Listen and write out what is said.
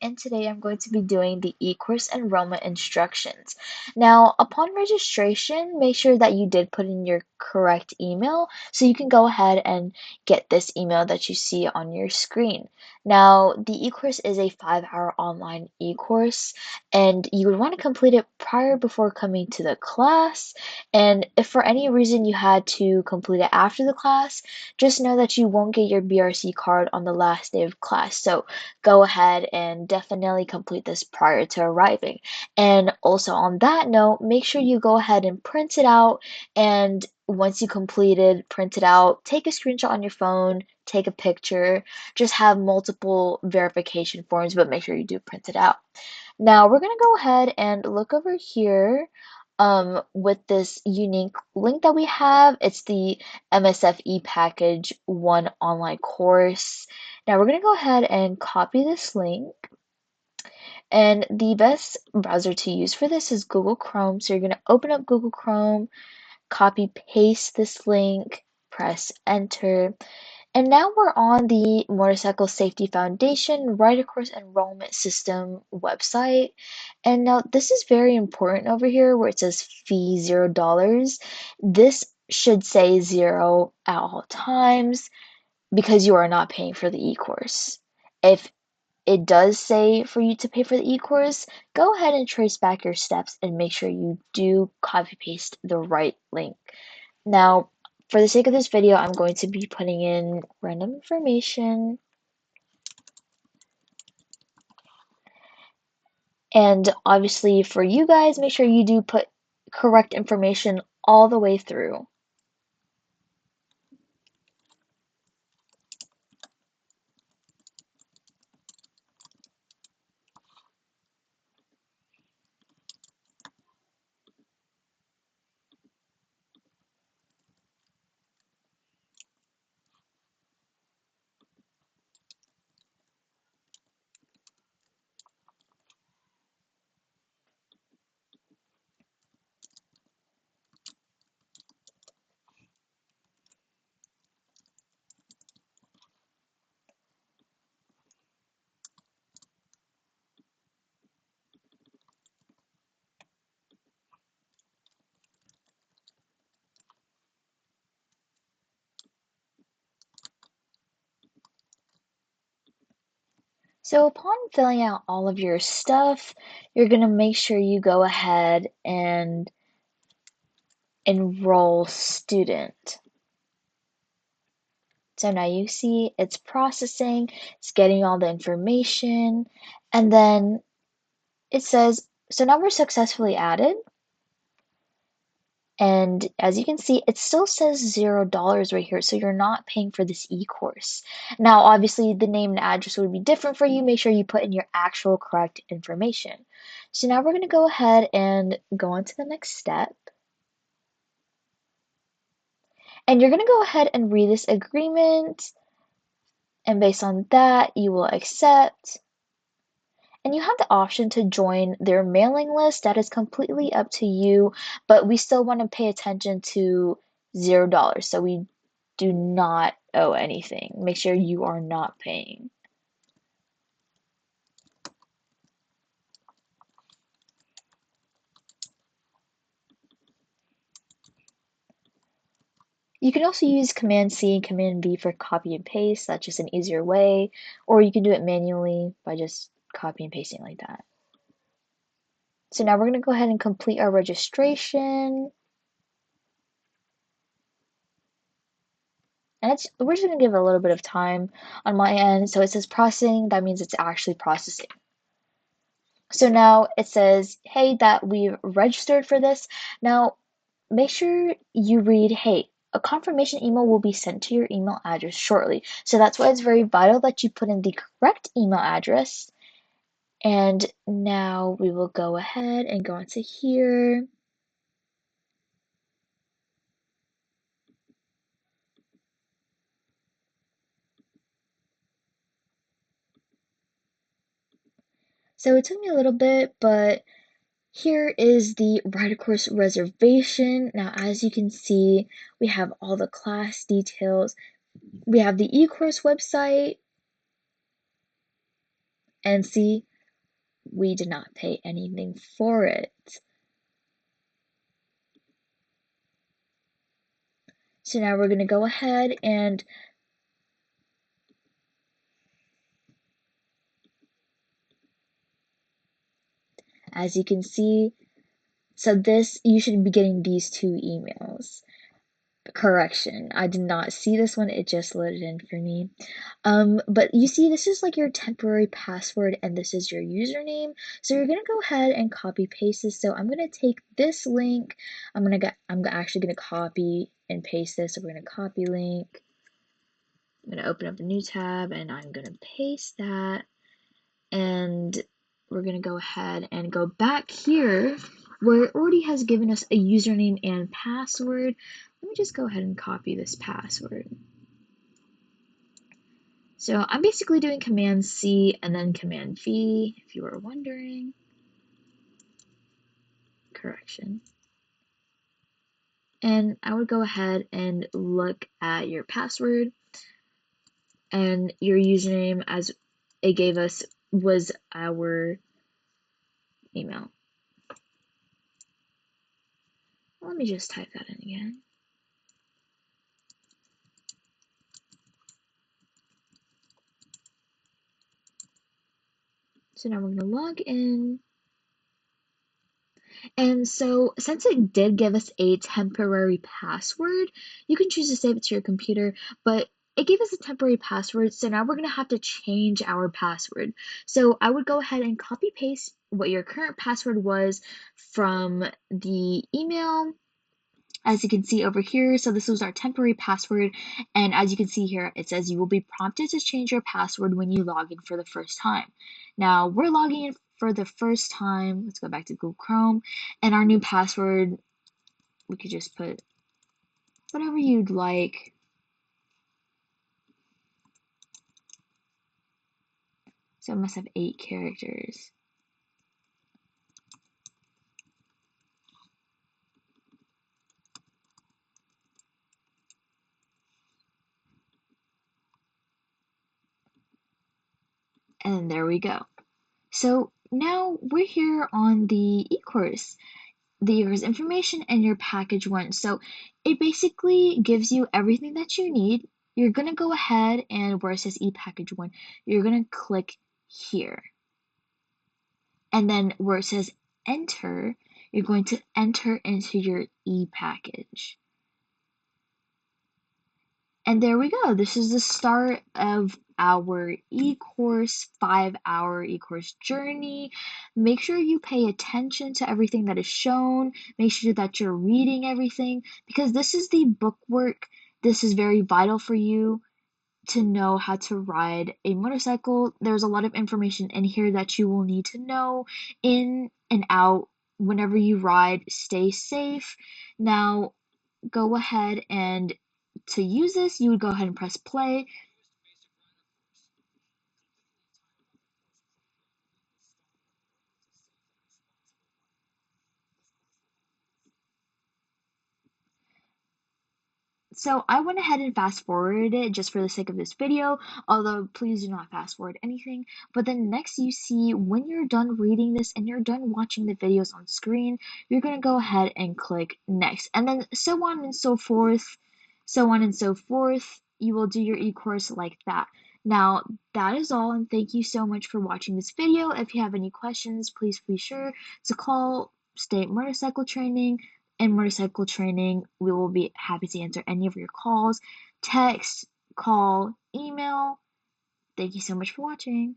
and today I'm going to be doing the e-course enrollment instructions. Now, upon registration, make sure that you did put in your correct email so you can go ahead and get this email that you see on your screen. Now, the e-course is a 5-hour online e-course, and you would want to complete it prior before coming to the class. And if for any reason you had to complete it after the class, just know that you won't get your BRC card on the last day of class. So go ahead and definitely complete this prior to arriving. And also on that note, make sure you go ahead and print it out. And once you completed, print it out, take a screenshot on your phone, take a picture, just have multiple verification forms, but make sure you do print it out. Now we're going to go ahead and look over here with this unique link that we have. It's the MSF package 1 online course. Now we're going to go ahead and copy this link. And the best browser to use for this is Google Chrome. So you're going to open up Google Chrome, copy paste this link, press enter. And now we're on the Motorcycle Safety Foundation Rider Course Enrollment System website. And now this is very important over here where it says fee $0. This should say 0 at all times because you are not paying for the e-course. If it does say for you to pay for the e-course, go ahead and trace back your steps and make sure you do copy paste the right link. Now, for the sake of this video, I'm going to be putting in random information. And obviously for you guys, make sure you do put correct information all the way through. So upon filling out all of your stuff, you're going to make sure you go ahead and enroll student. So now you see it's processing, it's getting all the information, and then it says, so now we're successfully added. And as you can see, it still says $0 right here, so you're not paying for this e-course. Now, obviously, the name and address would be different for you. Make sure you put in your actual correct information. So now we're going to go ahead and go on to the next step. And you're going to go ahead and read this agreement. And based on that, you will accept. And you have the option to join their mailing list. That is completely up to you, but we still want to pay attention to $0. So we do not owe anything. Make sure you are not paying. You can also use Command C and Command V for copy and paste. That's just an easier way. Or you can do it manually by just copy and pasting like that. So now we're going to go ahead and complete our registration. And we're just going to give it a little bit of time on my end. So it says processing. That means it's actually processing. So now it says, hey, that we've registered for this. Now, make sure you read, hey, a confirmation email will be sent to your email address shortly. So that's why it's very vital that you put in the correct email address. And now we will go ahead and go into here. So it took me a little bit, but here is the Rider Course reservation. Now, as you can see, we have all the class details. We have the e-course website, and see, we did not pay anything for it. So now we're going to go ahead and as you can see, so this, you should be getting these two emails. Correction, I did not see this one, it just loaded in for me. But you see, this is like your temporary password and this is your username. So you're gonna go ahead and copy paste this. So I'm gonna take this link, I'm actually gonna copy and paste this. So we're gonna copy link, I'm gonna open up a new tab and I'm gonna paste that. And we're gonna go ahead and go back here where it already has given us a username and password. Let me just go ahead and copy this password. So I'm basically doing Command C and then Command V, if you were wondering. Correction. And I would go ahead and look at your password, and your username, as it gave us, was our email. Let me just type that in again. So now we're going to log in. And so since it did give us a temporary password, you can choose to save it to your computer, but it gave us a temporary password, so now we're going to have to change our password. So I would go ahead and copy paste what your current password was from the email, as you can see over here. So this was our temporary password, and as you can see here, it says you will be prompted to change your password when you log in for the first time. Now we're logging in for the first time. Let's go back to Google Chrome, and our new password, we could just put whatever you'd like. So it must have 8 characters. And there we go. So now we're here on the e-course. There's information and your package 1. So it basically gives you everything that you need. You're going to go ahead and where it says e-package 1, you're going to click here. And then where it says enter, you're going to enter into your e-package. And there we go. This is the start of our e-course, 5-hour e-course journey. Make sure you pay attention to everything that is shown. Make sure that you're reading everything because this is the bookwork. This is very vital for you to know how to ride a motorcycle. There's a lot of information in here that you will need to know in and out whenever you ride. Stay safe. Now, go ahead and to use this, you would go ahead and press play. So I went ahead and fast forwarded it just for the sake of this video, although please do not fast forward anything. But then next you see when you're done reading this and you're done watching the videos on screen, you're going to go ahead and click next. And then so on and so forth, so on and so forth. You will do your e-course like that. Now, that is all, and thank you so much for watching this video. If you have any questions, please be sure to call State Motorcycle Training. In motorcycle training, we will be happy to answer any of your calls, text, call, email. Thank you so much for watching.